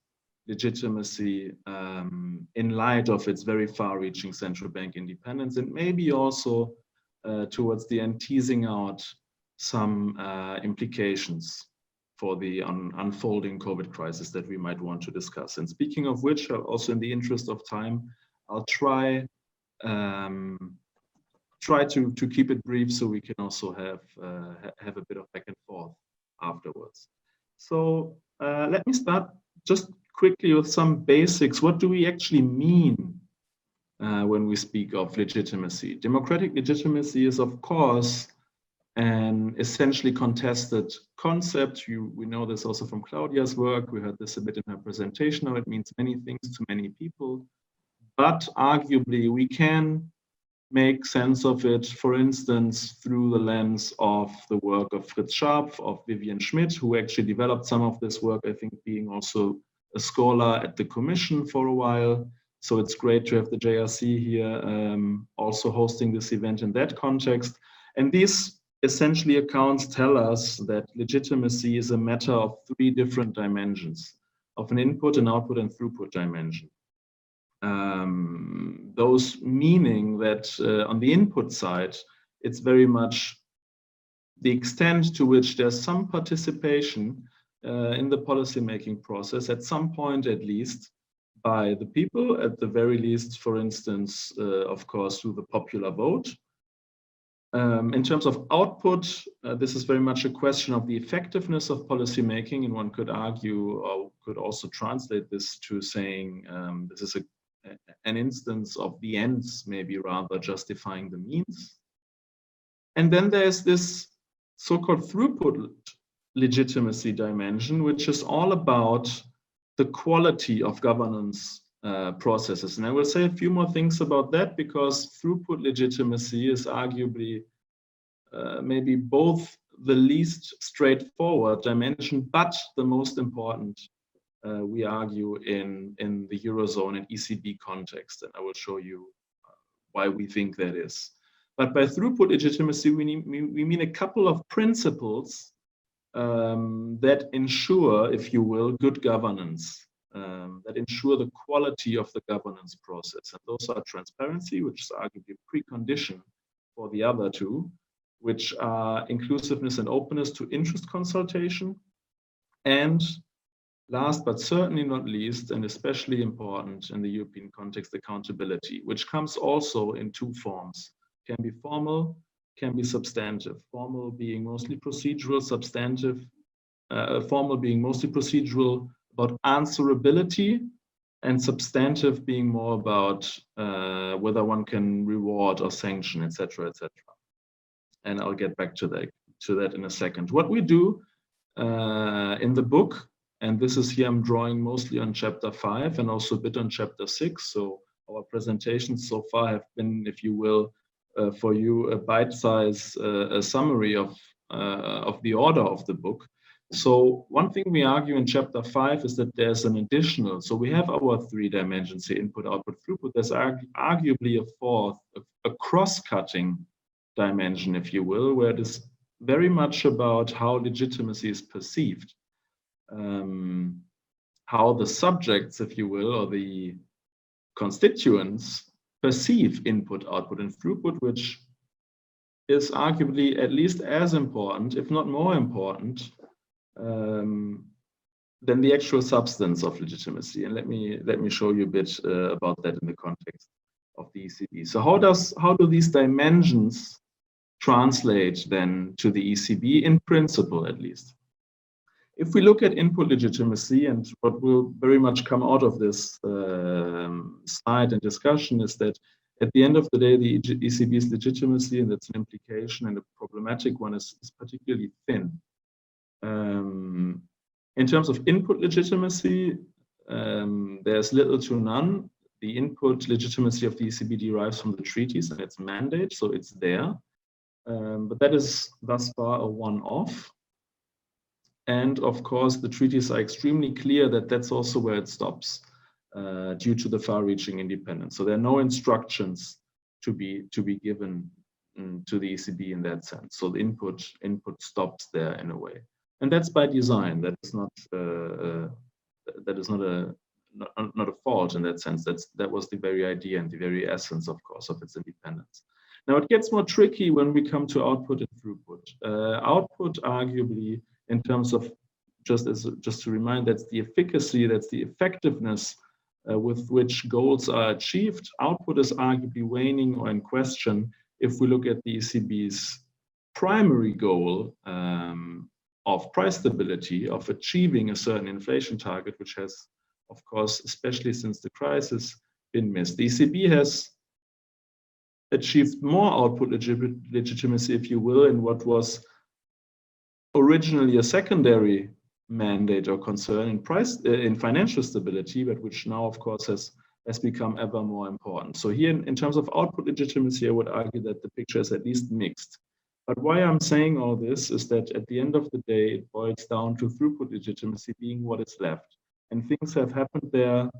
legitimacy in light of its very far-reaching central bank independence, and maybe also towards the end teasing out some implications for the unfolding COVID crisis that we might want to discuss. And speaking of which, also in the interest of time, I'll try to keep it brief so we can also have a bit of back and forth afterwards. So let me start just quickly with some basics. What do we actually mean when we speak of legitimacy? Democratic legitimacy is, of course, an essentially contested concept. We know this also from Claudia's work. We heard this a bit in her presentation. Now, it means many things to many people, but arguably we can make sense of it, for instance, through the lens of the work of Fritz Scharpf, of Vivian Schmidt, who actually developed some of this work, I think being also a scholar at the Commission for a while. So it's great to have the JRC here also hosting this event in that context. And these essentially accounts tell us that legitimacy is a matter of three different dimensions, of an input, an output, and throughput dimension. Those meaning that on the input side, it's very much the extent to which there's some participation in the policymaking process, at some point at least, by the people, at the very least, for instance, of course, through the popular vote. In terms of output, this is very much a question of the effectiveness of policymaking, and one could argue, or could also translate this to saying this is an instance of the ends, maybe rather justifying the means. And then there's this so-called throughput legitimacy dimension, which is all about the quality of governance processes. And I will say a few more things about that, because throughput legitimacy is arguably maybe both the least straightforward dimension, but the most important, we argue, in the Eurozone and ECB context. And I will show you why we think that is. But by throughput legitimacy, we mean a couple of principles that ensure, if you will, good governance, that ensure the quality of the governance process. And those are transparency, which is arguably a precondition for the other two, which are inclusiveness and openness to interest consultation, and last but certainly not least, and especially important in the European context, accountability, which comes also in two forms. Can be formal, can be substantive. Formal being mostly procedural, substantive, formal being mostly procedural about answerability, and substantive being more about whether one can reward or sanction, etc., etc. And I'll get back to that in a second. What we do in the book, and this is here I'm drawing mostly on chapter 5 and also a bit on chapter 6. So our presentations so far have been, if you will, for you a bite-size summary of the order of the book. So one thing we argue in chapter 5 is that there's an additional, so we have our 3 dimensions here, input, output, throughput. There's arguably a fourth, a cross-cutting dimension, if you will, where it is very much about how legitimacy is perceived, how the subjects, if you will, or the constituents perceive input, output, and throughput, which is arguably at least as important, if not more important, than the actual substance of legitimacy. And let me show you a bit about that in the context of the ECB. So how do these dimensions translate then to the ECB, in principle at least? If we look at input legitimacy, and what will very much come out of this slide and discussion is that at the end of the day, the ECB's legitimacy, and that's an implication and a problematic one, is particularly thin. In terms of input legitimacy, there's little to none. The input legitimacy of the ECB derives from the treaties and its mandate, so it's there. But that is thus far a one-off. And of course, the treaties are extremely clear that that's also where it stops, due to the far-reaching independence. So there are no instructions to be given to the ECB in that sense. So the input stops there in a way, and that's by design. That is not a fault in that sense. That was the very idea and the very essence, of course, of its independence. Now it gets more tricky when we come to output and throughput. Output, arguably, in terms of just to remind, that's the efficacy, that's the effectiveness with which goals are achieved. Output is arguably waning or in question if we look at the ECB's primary goal of price stability, of achieving a certain inflation target, which has, of course, especially since the crisis, been missed. The ECB has achieved more output legitimacy, if you will, in what was originally a secondary mandate or concern in financial stability, but which now, of course, has become ever more important. So here, in terms of output legitimacy, I would argue that the picture is at least mixed. But why I'm saying all this is that at the end of the day, it boils down to throughput legitimacy being what is left. And things have happened there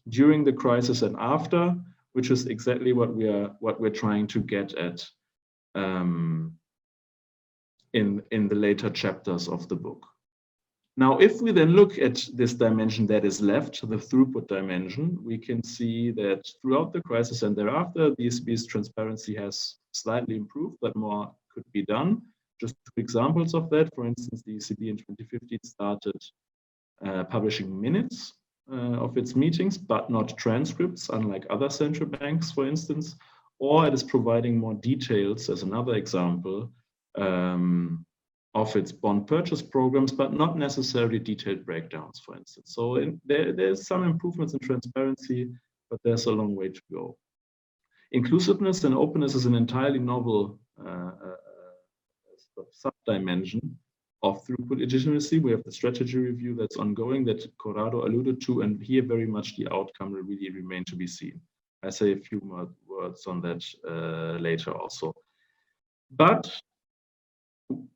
during the crisis and after, which is exactly what we're trying to get at in the later chapters of the book. Now, if we then look at this dimension that is left, the throughput dimension, we can see that throughout the crisis and thereafter, the ECB's transparency has slightly improved, but more could be done. Just 2 examples of that. For instance, the ECB in 2015 started publishing minutes of its meetings, but not transcripts, unlike other central banks, for instance, or it is providing more details, as another example, of its bond purchase programs, but not necessarily detailed breakdowns, for instance. So there's some improvements in transparency, but there's a long way to go. Inclusiveness and openness is an entirely novel sub-dimension of throughput legitimacy. We have the strategy review that's ongoing that Corrado alluded to, and here very much the outcome will really remain to be seen. I say a few more words on that later also. But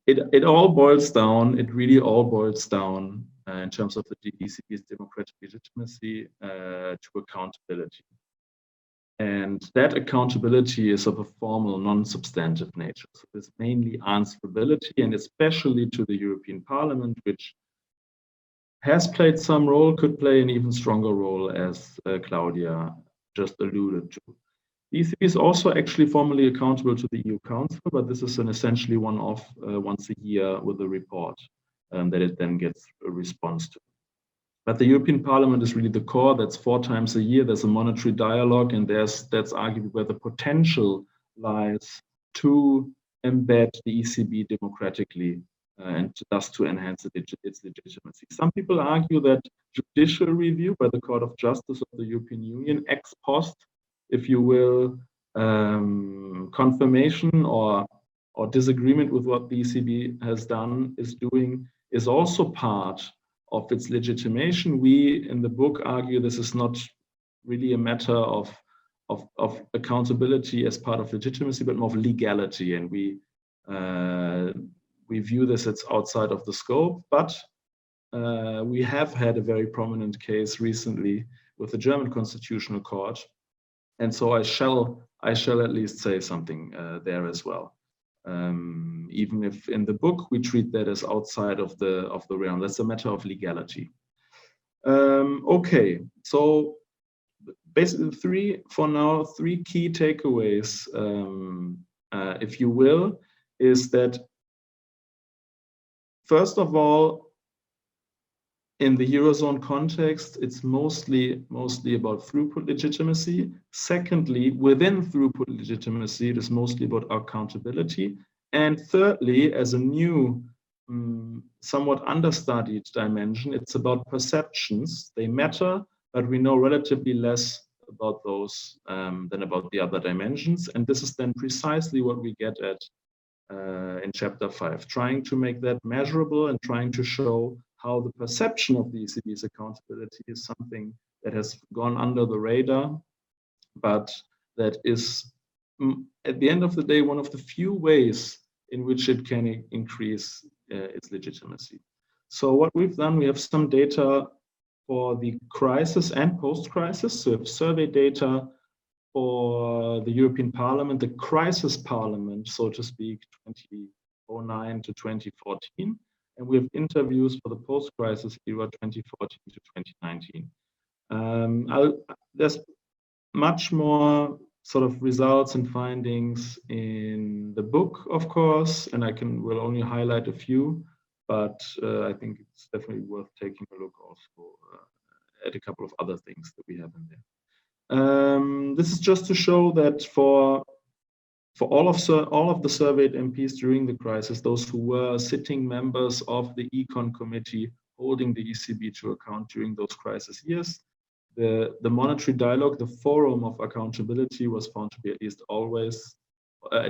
it all boils down, it really all boils down in terms of the ECB's democratic legitimacy to accountability. And that accountability is of a formal, non-substantive nature. So it's mainly answerability, and especially to the European Parliament, which has played some role, could play an even stronger role, as Claudia just alluded to. The ECB is also actually formally accountable to the EU Council, but this is an essentially one-off once a year with a report that it then gets a response to. But the European Parliament is really the core. That's 4 times a year. There's a monetary dialogue, and that's arguably where the potential lies to embed the ECB democratically and thus to enhance its legitimacy. Some people argue that judicial review by the Court of Justice of the European Union, ex post, if you will, confirmation or disagreement with what the ECB has done, is doing, is also part of its legitimation. We in the book argue this is not really a matter of accountability as part of legitimacy, but more of legality, and we view this as outside of the scope. But we have had a very prominent case recently with the German Constitutional Court, and so I shall at least say something there as well. Even if in the book we treat that as outside of the realm, that's a matter of legality. Okay, so basically three key takeaways, if you will, is that first of all, in the Eurozone context, it's mostly about throughput legitimacy. Secondly, within throughput legitimacy, it is mostly about accountability. And thirdly, as a new, somewhat understudied dimension, it's about perceptions. They matter, but we know relatively less about those than about the other dimensions. And this is then precisely what we get at in chapter 5, trying to make that measurable and trying to show how the perception of the ECB's accountability is something that has gone under the radar, but that is, at the end of the day, one of the few ways in which it can increase its legitimacy. So what we've done, we have some data for the crisis and post-crisis. So we have survey data for the European Parliament, the crisis parliament, so to speak, 2009 to 2014. And we have interviews for the post-crisis era, 2014 to 2019. There's much more sort of results and findings in the book, of course, and will only highlight a few, but I think it's definitely worth taking a look also at a couple of other things that we have in there. This is just to show that for all of the surveyed MPs during the crisis, those who were sitting members of the Econ committee holding the ECB to account during those crisis years, the monetary dialogue, the forum of accountability, was found to be at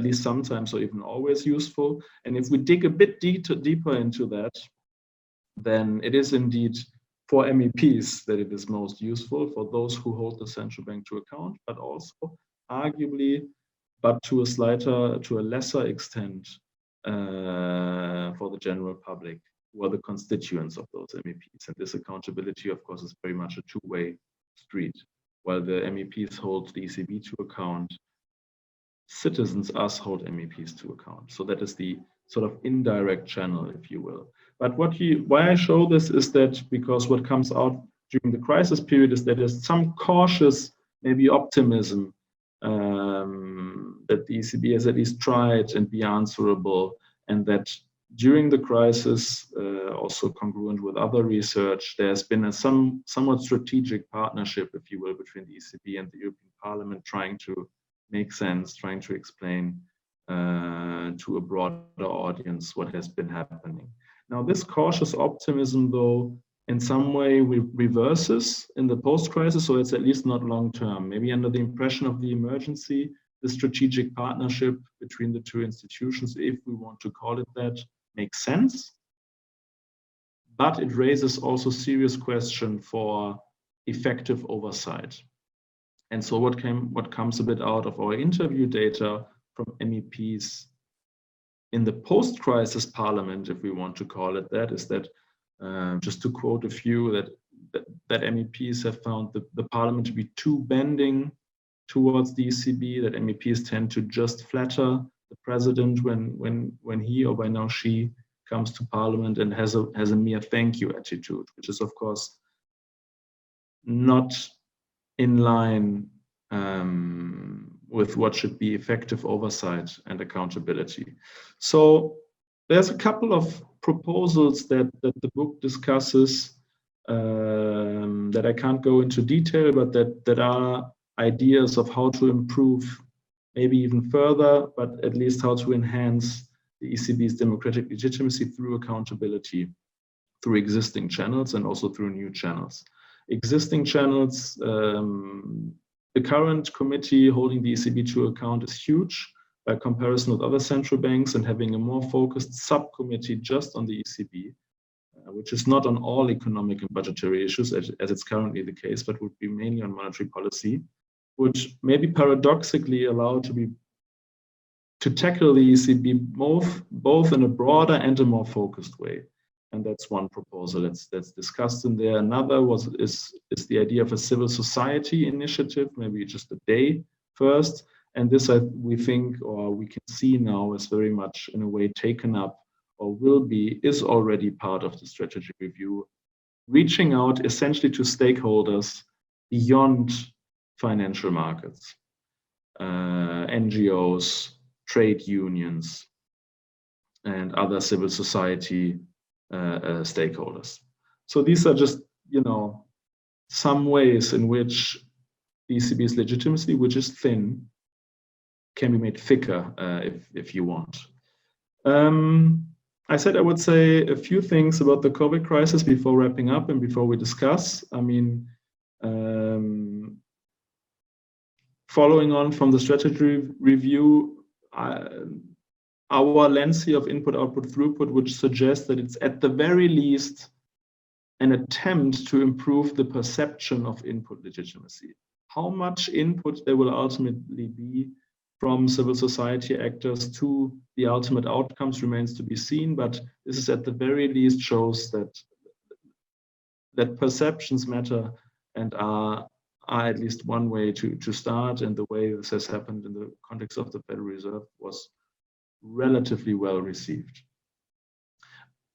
least sometimes or even always useful. And if we dig a bit deeper into that, then it is indeed for MEPs that it is most useful, for those who hold the central bank to account, but also arguably, but to a lesser extent, for the general public, who are the constituents of those MEPs. And this accountability, of course, is very much a two-way street. While the MEPs hold the ECB to account, citizens, us, hold MEPs to account. So that is the sort of indirect channel, if you will. But why I show this is that because what comes out during the crisis period is that there's some cautious, maybe optimism, that the ECB has at least tried and be answerable, and that during the crisis, also congruent with other research, there's been a somewhat strategic partnership, if you will, between the ECB and the European Parliament, trying to make sense, trying to explain to a broader audience what has been happening. Now, this cautious optimism, though, in some way reverses in the post-crisis, so it's at least not long-term. Maybe under the impression of the emergency, the strategic partnership between the two institutions, if we want to call it that, makes sense. But it raises also serious question for effective oversight. And so what comes a bit out of our interview data from MEPs in the post-crisis parliament, if we want to call it that, is that, just to quote a few, that MEPs have found the parliament to be too bending, towards the ECB, that MEPs tend to just flatter the president when he, or by now she, comes to parliament and has a mere thank you attitude, which is of course not in line with what should be effective oversight and accountability. So there's a couple of proposals that the book discusses that I can't go into detail, but that are ideas of how to improve, maybe even further, but at least how to enhance the ECB's democratic legitimacy through accountability, through existing channels and also through new channels. Existing channels, the current committee holding the ECB to account is huge by comparison with other central banks, and having a more focused subcommittee just on the ECB, which is not on all economic and budgetary issues as it's currently the case, but would be mainly on monetary policy, which maybe paradoxically allow to tackle the ECB both in a broader and a more focused way. And that's one proposal that's discussed in there. Another is the idea of a civil society initiative, maybe just a day first. And this, we think, or we can see now, is very much in a way taken up, or is already part of the strategy review, reaching out essentially to stakeholders beyond financial markets, NGOs, trade unions, and other civil society stakeholders. So these are just, some ways in which the ECB's legitimacy, which is thin, can be made thicker if you want. I said I would say a few things about the COVID crisis before wrapping up and before we discuss. I mean, following on from the strategy review, our lens here of input, output, throughput, which suggests that it's at the very least an attempt to improve the perception of input legitimacy. How much input there will ultimately be from civil society actors to the ultimate outcomes remains to be seen, but this is at the very least shows that perceptions matter and are at least one way to start, and the way this has happened in the context of the Federal Reserve was relatively well received.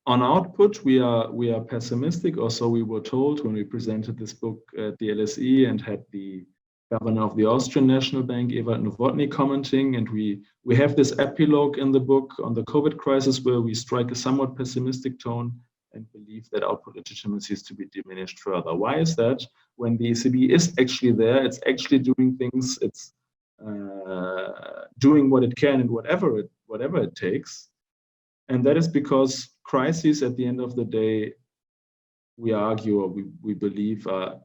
On output, we are pessimistic, or so we were told when we presented this book at the LSE and had the governor of the Austrian National Bank, Ewald Nowotny, commenting, and we have this epilogue in the book on the COVID crisis where we strike a somewhat pessimistic tone and believe that output legitimacy is to be diminished further. Why is that? When the ECB is actually there, it's actually doing things, it's doing what it can and whatever it takes. And that is because crises at the end of the day, we argue, or we believe, are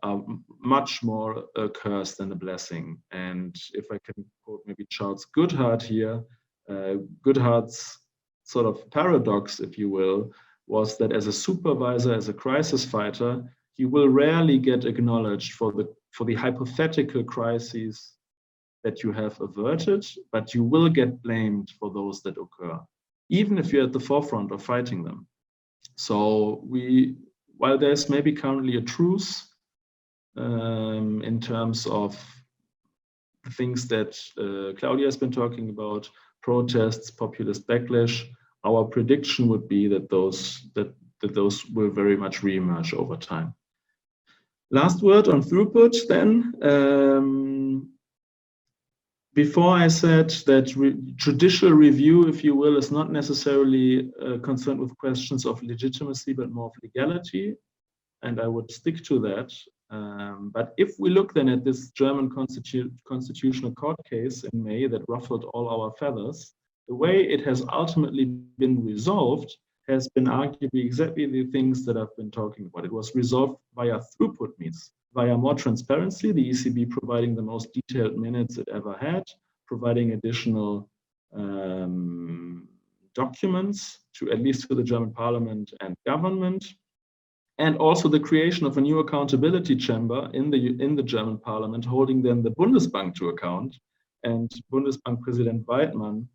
much more a curse than a blessing. And if I can quote maybe Charles Goodhart here, Goodhart's sort of paradox, if you will, was that as a supervisor, as a crisis fighter, you will rarely get acknowledged for the hypothetical crises that you have averted, but you will get blamed for those that occur, even if you're at the forefront of fighting them. So while there's maybe currently a truce in terms of the things that Claudia has been talking about, protests, populist backlash, our prediction would be that those will very much reemerge over time. Last word on throughput then. Before I said that judicial review, if you will, is not necessarily concerned with questions of legitimacy, but more of legality, and I would stick to that. But if we look then at this German Constitutional Court case in May that ruffled all our feathers, the way it has ultimately been resolved has been arguably exactly the things that I've been talking about. It was resolved via throughput means, via more transparency, the ECB providing the most detailed minutes it ever had, providing additional documents at least to the German parliament and government, and also the creation of a new accountability chamber in the German parliament, holding then the Bundesbank to account, and Bundesbank President Weidmann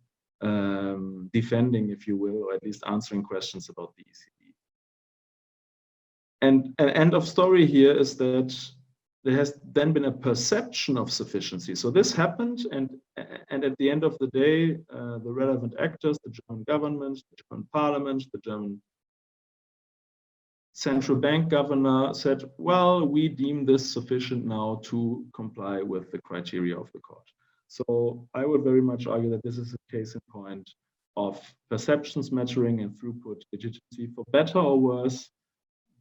defending, if you will, or at least answering questions about the ECB. And an end of story here is that there has then been a perception of sufficiency. So this happened, and at the end of the day, the relevant actors, the German government, the German parliament, the German central bank governor said, well, we deem this sufficient now to comply with the criteria of the court. So I would very much argue that this is a case in point of perceptions mattering and throughput legitimacy, for better or worse,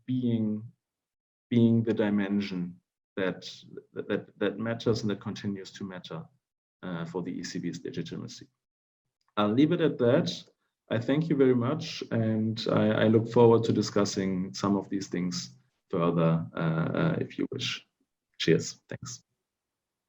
being the dimension that matters and that continues to matter for the ECB's legitimacy. I'll leave it at that. I thank you very much, and I look forward to discussing some of these things further if you wish. Cheers. Thanks.